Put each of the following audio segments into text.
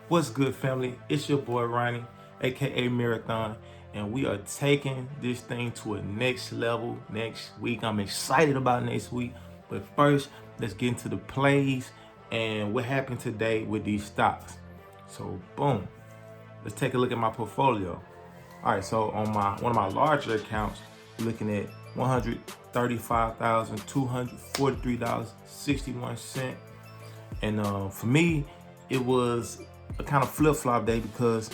What's good, family? It's your boy Ronnie, aka Marathon, and we are taking this thing to a next level next week. I'm excited about next week, but first, let's get into the plays and what happened today with these stocks. So, boom, let's take a look at my portfolio. All right, so on one of my larger accounts, we're looking at $135,243.61. And for me, it was a kind of flip-flop day because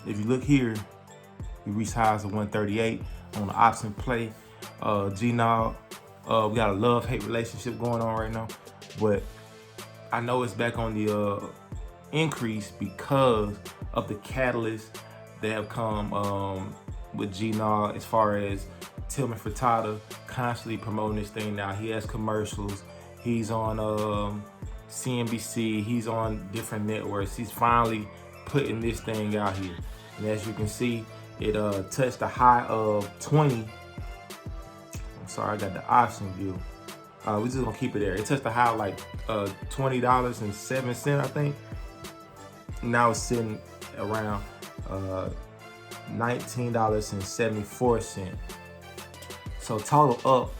if you look here, we reached highs of 138 on the option play. GNOG, we got a love-hate relationship going on right now, but I know it's back on the increase because of the catalysts that have come with GNOG, as far as Tillman Furtado constantly promoting this thing now. He has commercials. He's on CNBC. He's on different networks. He's finally putting this thing out here. And as you can see, it touched a high of 20. I'm sorry, I got the option view. We're just gonna keep it there. It touched a high of like $20.07, I think. Now it's sitting around $19.74. So total up,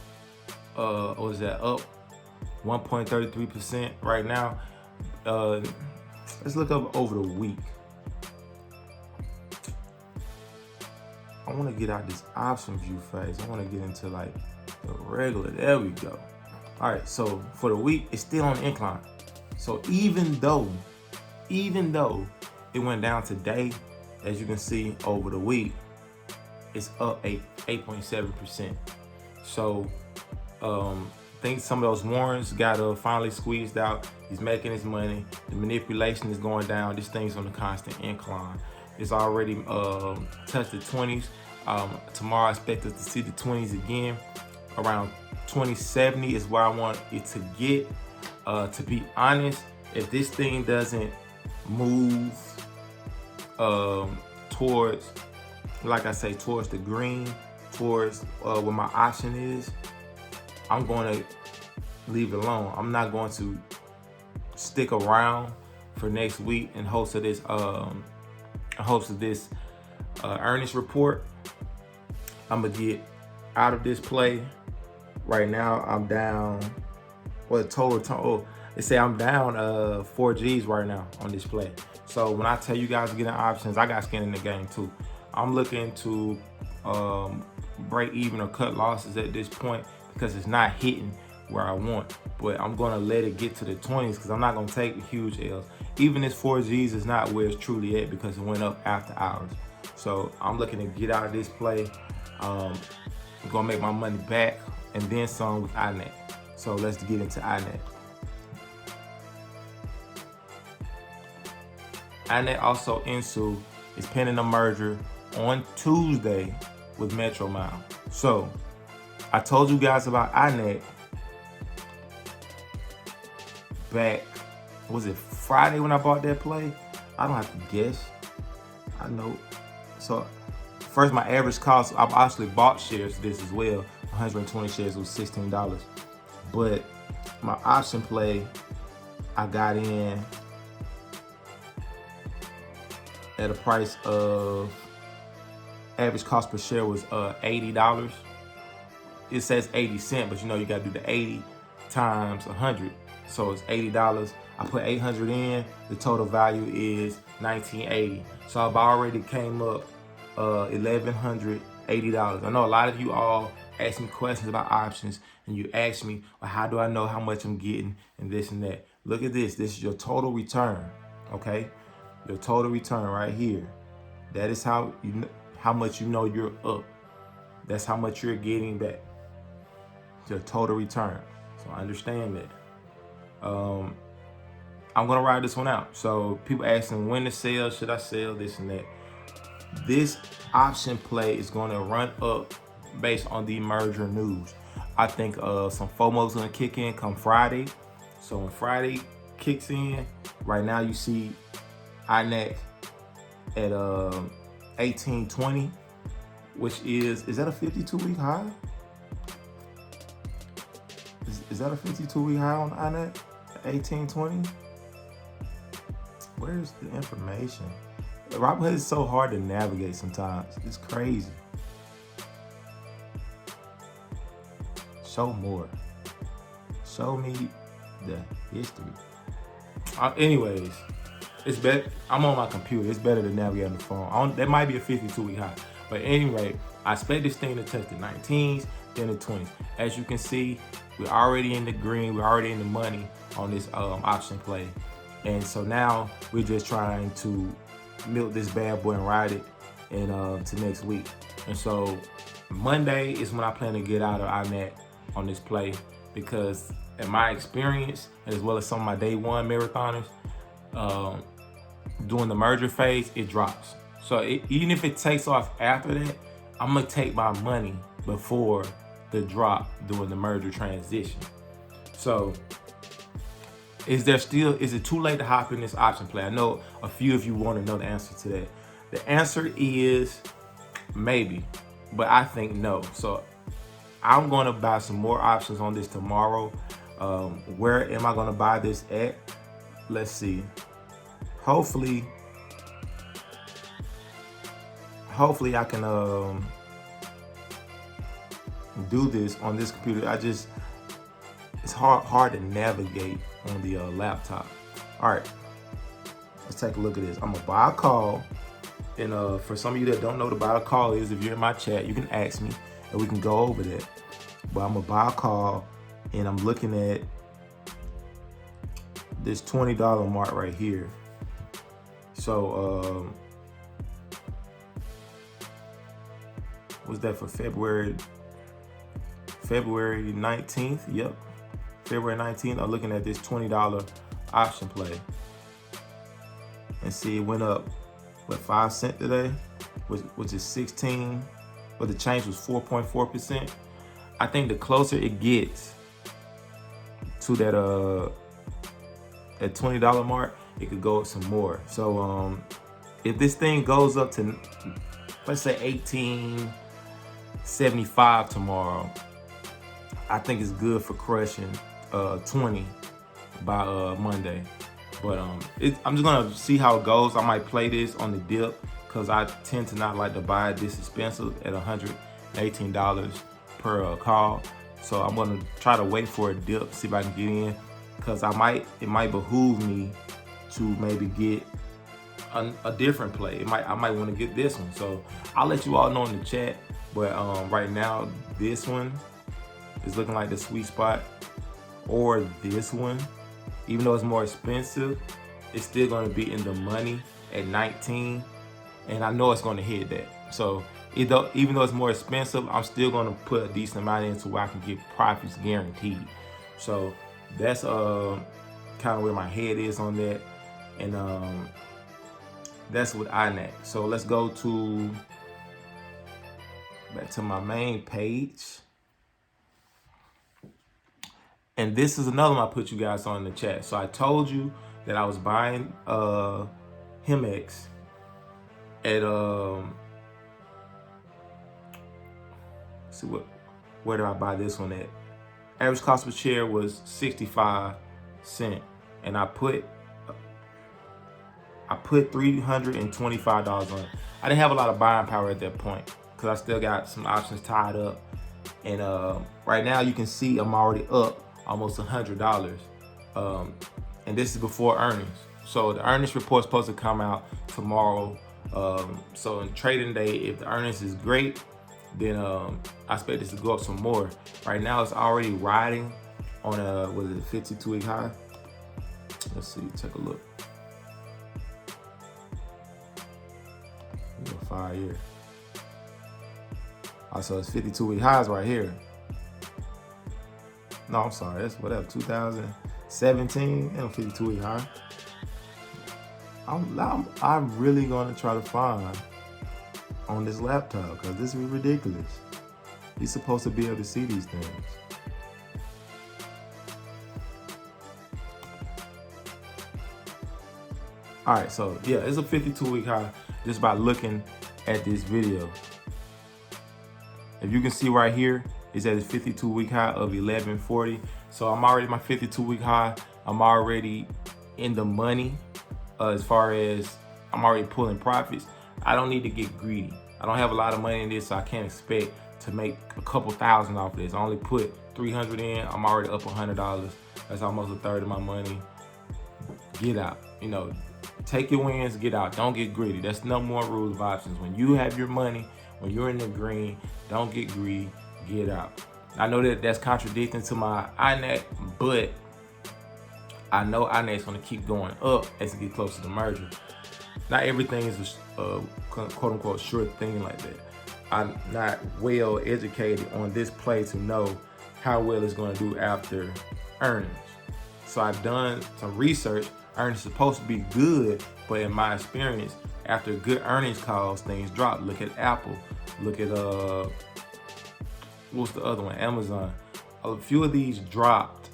what was that, up 1.33% right now. Let's look up over the week. I want to get out this option view phase. I want to get into like the regular. There we go. All right, so for the week, it's still on the incline. So even though it went down today, as you can see over the week, it's up 8.7%. So I think some of those warrants got finally squeezed out. He's making his money. The manipulation is going down. This thing's on a constant incline. It's already touched the 20s. Tomorrow I expect us to see the 20s again. Around 2070 is where I want it to get. To be honest, if this thing doesn't move towards, like I say, towards the green, towards where my option is, I'm going to leave it alone. I'm not going to stick around for next week in hopes of this earnings report. I'm gonna get out of this play. Right now, I'm down. They say I'm down 4 G's right now on this play. So when I tell you guys to get in options, I got skin in the game too. I'm looking to break even or cut losses at this point because it's not hitting where I want. But I'm gonna let it get to the 20s because I'm not gonna take huge L's. Even this 4 G's is not where it's truly at because it went up after hours. So I'm looking to get out of this play. I'm gonna make my money back and then some with INET. So let's get into INET. INET, also Insu, is pending a merger on Tuesday with Metromile. So I told you guys about INET back, was it Friday when I bought that play? I don't have to guess. I know. So first, my average cost, I've actually bought shares of this as well. 120 shares was $16. But my option play, I got in at a price of, average cost per share was $80. It says 80 cents, but you know you gotta do the 80 times 100. So it's $80. I put 800 in, the total value is $19.80. So I've already came up $1,180. I know a lot of you all ask me questions about options, and you ask me, well, how do I know how much I'm getting and this and that? Look at this. This is your total return, okay? Your total return right here. That is how much you know you're up. That's how much you're getting back. Your total return. So I understand that. I'm gonna ride this one out. So people asking when to sell, should I sell, this and that. This option play is gonna run up based on the merger news. I think some FOMO is gonna kick in come Friday. So when Friday kicks in, right now you see INET at 1820, which is that a 52-week high? Is that a 52-week high on INET? 1820? where's the information? Robinhood is so hard to navigate sometimes. It's crazy. Show more. Show me the history. Anyways, it's better. I'm on my computer. It's better to navigate on the phone. That might be a 52-week high. But anyway, I expect this thing to test the 19s, then the 20s. As you can see, we're already in the green. We're already in the money on this option play. And so now we're just trying to milk this bad boy and ride it to next week. And so Monday is when I plan to get out of INET on this play, because in my experience, as well as some of my day one marathoners, during the merger phase, it drops. So even if it takes off after that, I'm gonna take my money before the drop during the merger transition. So is it too late to hop in this option play? I know a few of you want to know the answer to that. The answer is maybe, but I think no. So I'm gonna buy some more options on this tomorrow. Where am I gonna buy this at? Let's see. Hopefully I can do this on this computer. It's hard to navigate on the laptop. All right, let's take a look at this. I'm gonna buy a call, and for some of you that don't know what a buy a call is, if you're in my chat, you can ask me and we can go over that. But I'm gonna buy a call, and I'm looking at this $20 mark right here. So was that for February 19th? Yep, February 19th. I'm looking at this $20 option play, and see it went up, what, 5 cents today, which is 16, but the change was 4.4%. I think the closer it gets to that $20 mark, it could go up some more. So if this thing goes up to, let's say, 18.75 tomorrow, I think it's good for crushing 20 by Monday. But I'm just gonna see how it goes. I might play this on the dip, because I tend to not like to buy it this expensive at $118 per call. So I'm gonna try to wait for a dip, see if I can get in, because it might behoove me to maybe get a different play. I might want to get this one. So I'll let you all know in the chat. But right now, this one is looking like the sweet spot, or this one. Even though it's more expensive, it's still going to be in the money at 19, and I know it's going to hit that. So even though it's more expensive, I'm still going to put a decent amount into where I can get profits guaranteed. So that's kind of where my head is on that, and that's with INET. So let's go back to my main page. And this is another one I put you guys on in the chat. So I told you that I was buying HEMX at see where did I buy this one at? Average cost per share was 65 cents, and I put $325 on it. I didn't have a lot of buying power at that point, because I still got some options tied up. And right now you can see I'm already up almost $100. And this is before earnings. So the earnings report's supposed to come out tomorrow. So in trading day, if the earnings is great, then I expect this to go up some more. Right now it's already riding on a 52-week high. Let's see, take a look. 5 year. So it's 52-week highs right here. No, I'm sorry, that's whatever, 2017, and 52-week high. I'm really gonna try to find on this laptop, because this is ridiculous. You're supposed to be able to see these things. All right, so yeah, it's a 52-week high just by looking at this video. If you can see right here, it's at a 52-week high of 1140. So I'm already my 52-week high. I'm already in the money as far as I'm already pulling profits. I don't need to get greedy. I don't have a lot of money in this, so I can't expect to make a couple thousand off of this. I only put 300 in. I'm already up $100. That's almost a third of my money. Get out. You know, take your wins, get out. Don't get greedy. That's number one rule of options. When you have your money, when you're in the green, don't get greedy, get out. I know that that's contradicting to my INET, but I know INET's gonna keep going up as it gets closer to merger. Not everything is a quote unquote sure thing like that. I'm not well educated on this play to know how well it's gonna do after earnings. So I've done some research. Earnings supposed to be good, but in my experience, after good earnings calls, things drop. Look at Apple. Look at what's the other one? Amazon. A few of these dropped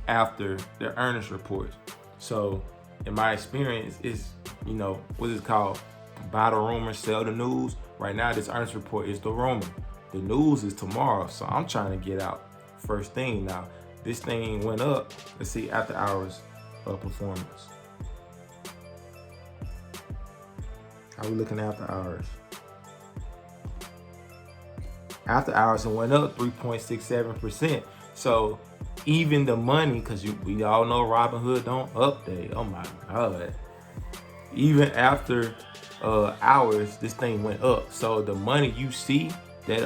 after their earnings reports. So in my experience, it's, you know, what is it called? Buy the rumor, sell the news. Right now, this earnings report is the rumor. The news is tomorrow, so I'm trying to get out first thing. Now, this thing went up. Let's see after hours of performance. How we looking after hours? After hours, it went up 3.67%. So even the money, because we all know Robinhood don't update. Oh my God. Even after hours, this thing went up. So the money you see, that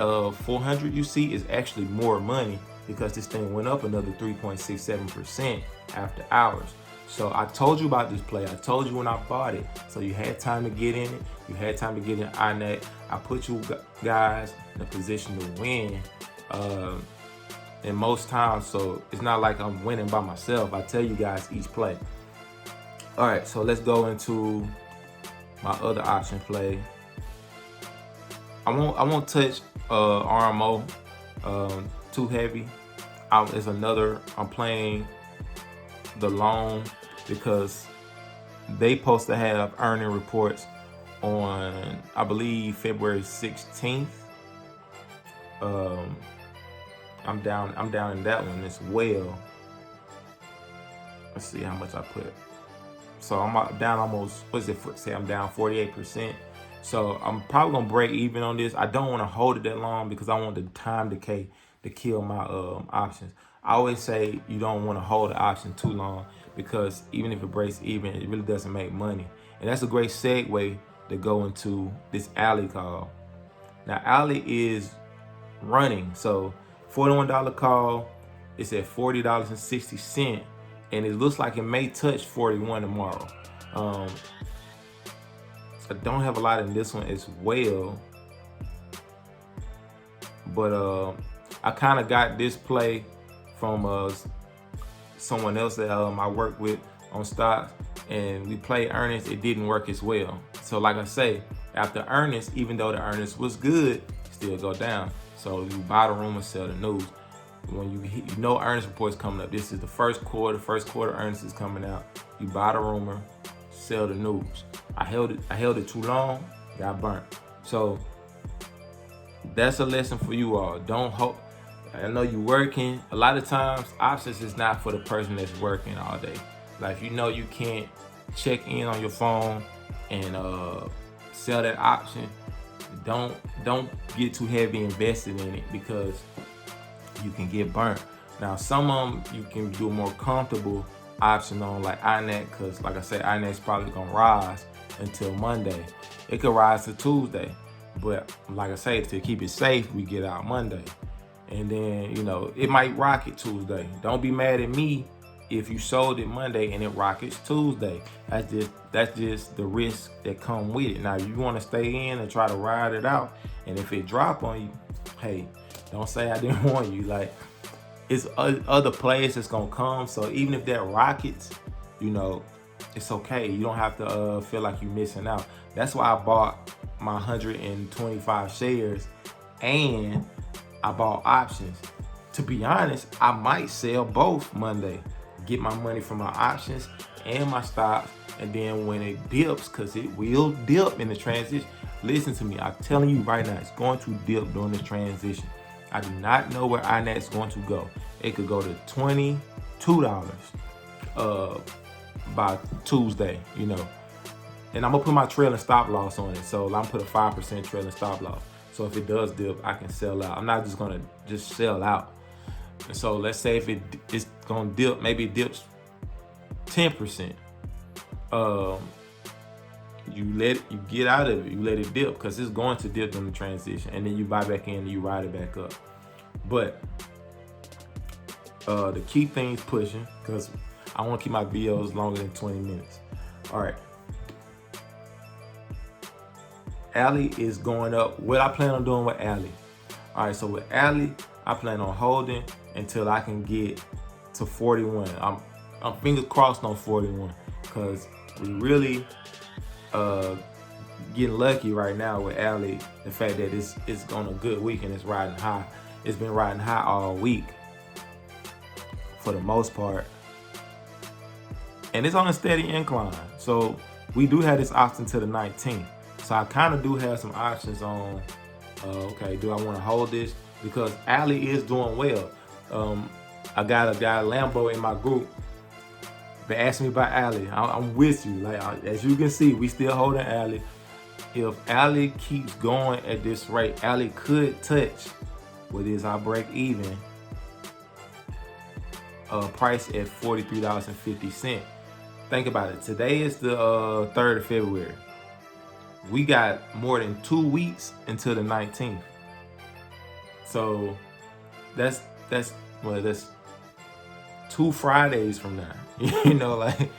400 you see, is actually more money because this thing went up another 3.67% after hours. So I told you about this play. I told you when I bought it. So you had time to get in it. You had time to get in INET. I put you guys in a position to win in most times. So it's not like I'm winning by myself. I tell you guys each play. All right, so let's go into my other option play. I won't touch RMO too heavy. I'm playing the long because they supposed to have earning reports on, I believe, February 16th. I'm down in that one as well. Let's see how much I put. So I'm down almost, I'm down 48%. So I'm probably gonna break even on this. I don't want to hold it that long because I want the time decay to kill my options. I always say you don't want to hold the option too long because even if it breaks even, it really doesn't make money. And that's a great segue to go into this alley call. Now alley is running, so $41 call. It's at $40.60, and it looks like it may touch 41 tomorrow. I don't have a lot in this one as well, but I kind of got this play from someone else that I work with on stocks, and we played earnings. It didn't work as well. So like I say, after earnings, even though the earnings was good, still go down. So you buy the rumor, sell the news. When you know earnings reports coming up, this is the first quarter earnings is coming out. You buy the rumor, sell the news. I held it too long, got burnt. So that's a lesson for you all. Don't hope. I know you working. A lot of times, options is not for the person that's working all day. Like, if you know you can't check in on your phone and sell that option, don't get too heavy invested in it because you can get burnt. Now, some of them you can do a more comfortable option on, like INET, because like I said, INET's probably gonna rise until Monday. It could rise to Tuesday, but like I say, to keep it safe, we get out Monday. And then, you know, it might rocket Tuesday. Don't be mad at me if you sold it Monday and it rockets Tuesday. That's just the risk that come with it. Now, you want to stay in and try to ride it out, and if it drop on you, hey, don't say I didn't warn you. Like, it's other plays that's gonna come. So even if that rockets, you know, it's okay. You don't have to feel like you're missing out. That's why I bought my 125 shares and I bought options. To be honest, I might sell both Monday, get my money from my options and my stocks, and then when it dips, because it will dip in the transition. Listen to me, I'm telling you right now, it's going to dip during the transition. I do not know where INET's going to go. It could go to $22. by Tuesday, you know. And I'm gonna put my trailing stop loss on it. So I'm gonna put a 5% trailing stop loss. So if it does dip, I can sell out. I'm not just gonna just sell out. And so let's say if it's gonna dip, maybe it dips 10%. You get out of it, you let it dip, because it's going to dip in the transition, and then you buy back in and you ride it back up. But the key thing's pushing, because I want to keep my videos longer than 20 minutes. All right. Alley is going up. What I plan on doing with Alley. All right, so with Alley, I plan on holding until I can get to 41. I'm fingers crossed on 41, because we really getting lucky right now with Alley. The fact that it's on a good week and it's riding high. It's been riding high all week for the most part, and it's on a steady incline. So we do have this option to the 19th. So I kind of do have some options on, okay, do I want to hold this? Because Alley is doing well. I got a guy, Lambo, in my group, been asking me about Alley. I'm with you. Like, as you can see, we still holding Alley. If Alley keeps going at this rate, Alley could touch what is our break even price at $43.50. Think about it. Today is the 3rd of February. We got more than 2 weeks until the 19th. So that's 2 Fridays from now. You know, like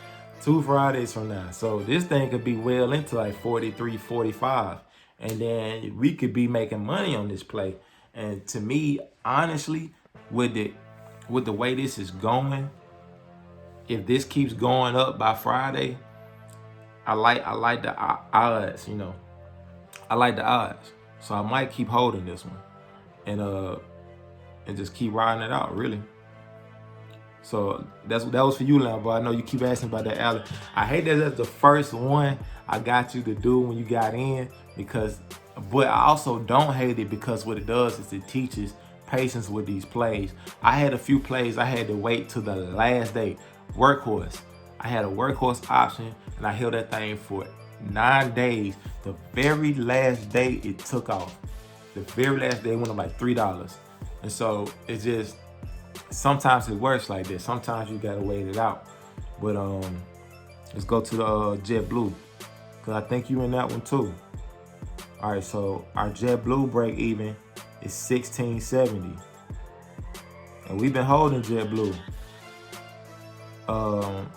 2 Fridays from now. So this thing could be well into like 43, 45. And then we could be making money on this play. And to me, honestly, with the way this is going, if this keeps going up by Friday, I like the odds, you know. I like the odds. So I might keep holding this one and just keep riding it out, really. So that was for you, Lambo. I know you keep asking about that Alley. I hate that that's the first one I got you to do when you got in, but I also don't hate it because what it does is it teaches patience with these plays. I had a few plays I had to wait till the last day. Workhorse. I had a workhorse option and I held that thing for 9 days. The very last day it took off. The very last day it went up like $3. And so it's just, sometimes it works like this. Sometimes you gotta wait it out. But let's go to the JetBlue, because I think you in that one too. All right, so our JetBlue break even is $16.70, and we've been holding JetBlue.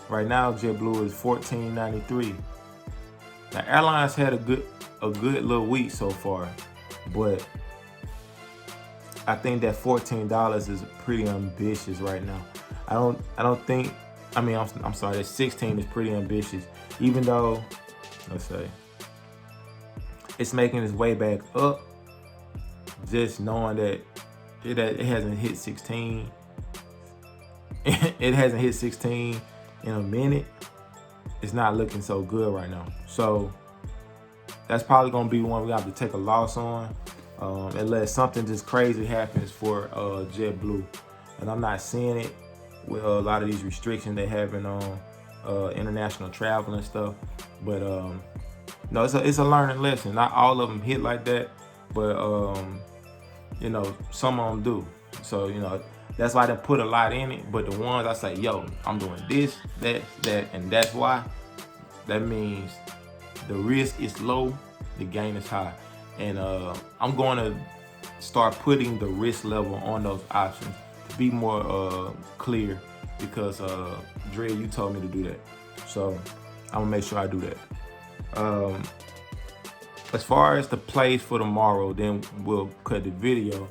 Right now JetBlue is $14.93. Now airlines had a good little week so far, but I think that $14 is pretty ambitious right now. I don't think, I mean, I'm sorry, that 16 is pretty ambitious, even though, let's say, it's making its way back up. Just knowing that it hasn't hit 16, it hasn't hit 16 in a minute. It's not looking so good right now. So that's probably gonna be one we have to take a loss on, unless something just crazy happens for JetBlue. And I'm not seeing it with a lot of these restrictions they having on international travel and stuff. But no, it's a learning lesson. Not all of them hit like that, but you know, some of them do. So, you know, that's why they put a lot in it. But the ones I say, yo, I'm doing this, that, and that's why. That means the risk is low, the gain is high. And I'm going to start putting the risk level on those options to be more clear, because Dre, you told me to do that. So I'm gonna make sure I do that. As far as the plays for tomorrow, then we'll cut the video.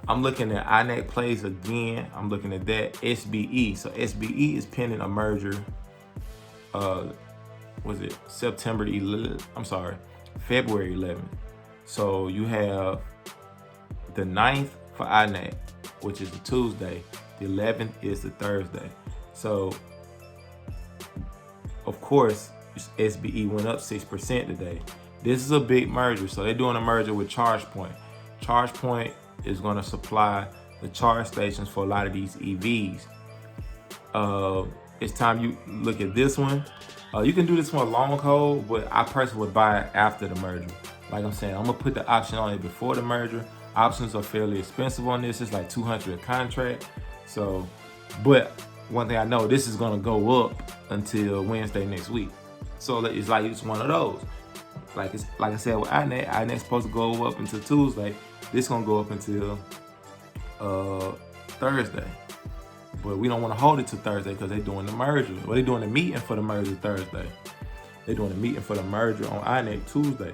I'm looking at INET plays again. I'm looking at that SBE. So SBE is pending a merger. Was it September 11th? I'm sorry, February 11th. So you have the 9th for INET, which is a Tuesday. The 11th is the Thursday. So of course, SBE went up 6% today. This is a big merger. So they're doing a merger with ChargePoint. ChargePoint is going to supply the charge stations for a lot of these EVs. it's time you look at this one. You can do this one long hold, but I personally would buy it after the merger. Like I'm saying, I'm gonna put the option on it before the merger. Options are fairly expensive on this. It's like $200 a contract. So, but one thing I know, this is gonna go up until Wednesday next week. So it's like it's one of those. Like I said with INET supposed to go up until Tuesday. This gonna go up until Thursday. But we don't want to hold it to Thursday because they're doing the merger. Well, they're doing the meeting for the merger Thursday. They're doing the meeting for the merger on INET Tuesday.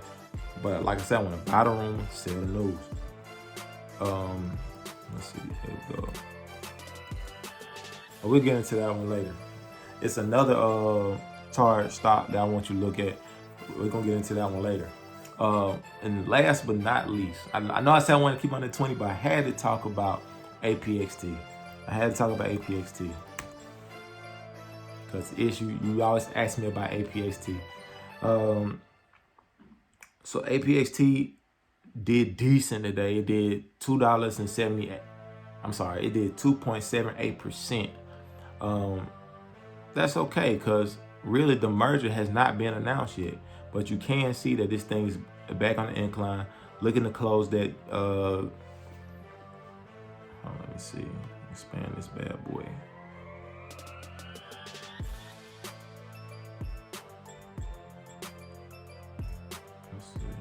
But like I said, I want to buy the rumor, sell the news. Let's see. Here we go. We'll get into that one later. It's another charge stock that I want you to look at. We're gonna get into that one later. And last but not least, I know I said I wanted to keep under 20, but I had to talk about APXT. Because you always ask me about APXT. So APXT did decent today. It did $2.78. I'm sorry, it did 2.78%. That's okay, because really the merger has not been announced yet. But you can see that this thing is back on the incline. Looking to close that. Let me see. Expand this bad boy. Let's see.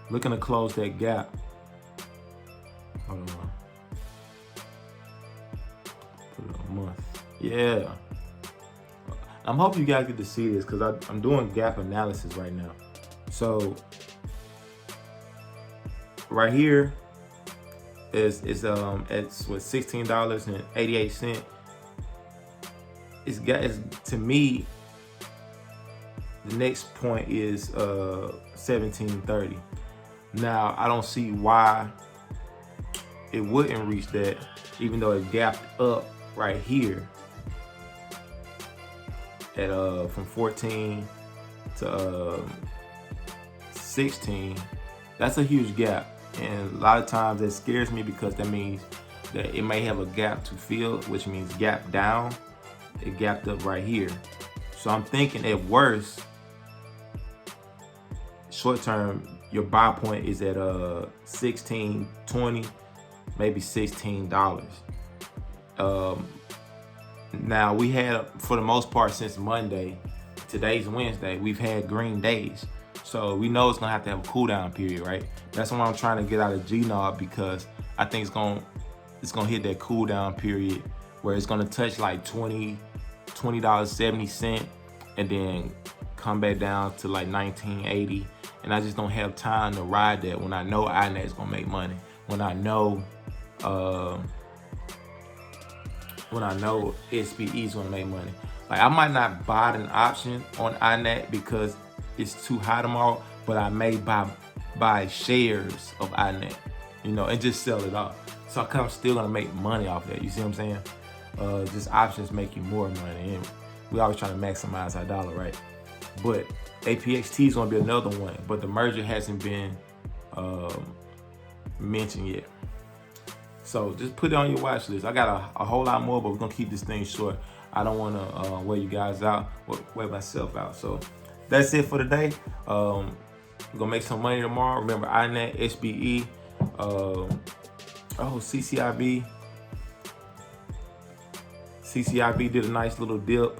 Looking to close that gap. Hold on. Put it a month. Yeah. I'm hoping you guys get to see this because I'm doing gap analysis right now. So right here it's with $16.88. It's to me, the next point is $17.30. Now I don't see why it wouldn't reach that, even though it gapped up right here at from 14 to 16. That's a huge gap, and a lot of times that scares me because that means that it may have a gap to fill, which means gap down. It gapped up right here, so I'm thinking at worst, short term, your buy point is at $16.20, maybe $16. Now we had, for the most part, since Monday, today's Wednesday, we've had green days. So we know it's gonna have to have a cool down period, right? That's what I'm trying to get out of GNOB, because I think it's gonna hit that cool down period where it's gonna touch like $20.70 and then come back down to like $19.80. And I just don't have time to ride that when I know INET is gonna make money. When I know SPE is gonna make money. Like, I might not buy an option on INET because it's too high tomorrow, but I may buy shares of INET, and just sell it off. So I'm still gonna make money off that. You see what I'm saying? Just options make you more money, and we always trying to maximize our dollar, right? But APXT is gonna be another one, but the merger hasn't been mentioned yet. So just put it on your watch list. I got a whole lot more, but we're gonna keep this thing short. I don't want to wear you guys out, wear myself out. So that's it for today. We're gonna make some money tomorrow. Remember, INET, SBE, CCIB. CCIB did a nice little dip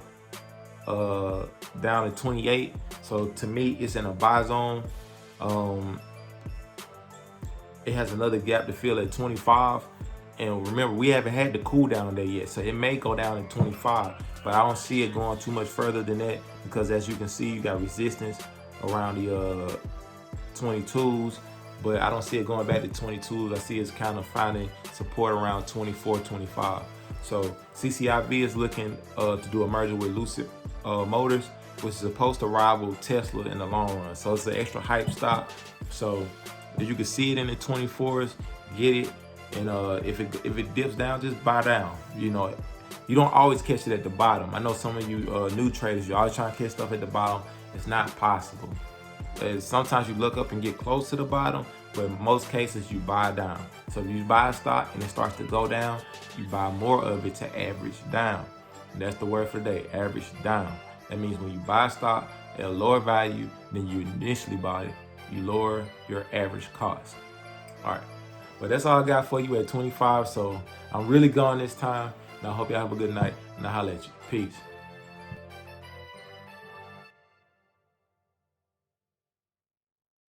down to 28. So to me, it's in a buy zone. It has another gap to fill at 25. And remember, we haven't had the cool down there yet, so it may go down to 25, but I don't see it going too much further than that, because as you can see, you got resistance around the 22s, but I don't see it going back to 22s. I see it's kind of finding support around 24, 25. So CCIB is looking to do a merger with Lucid Motors, which is supposed to rival Tesla in the long run. So it's an extra hype stock. So if you can see it in the 24s, get it. And if it dips down, just buy down. You don't always catch it at the bottom. I know some of you new traders, you're always trying to catch stuff at the bottom. It's not possible. Sometimes you look up and get close to the bottom, but in most cases you buy down. So if you buy a stock and it starts to go down, you buy more of it to average down. And that's the word for the day, average down. That means when you buy stock at a lower value than you initially bought it, you lower your average cost. All right. But that's all I got for you at 25. So I'm really gone this time. And I hope y'all have a good night. And I'll holler at you. Peace.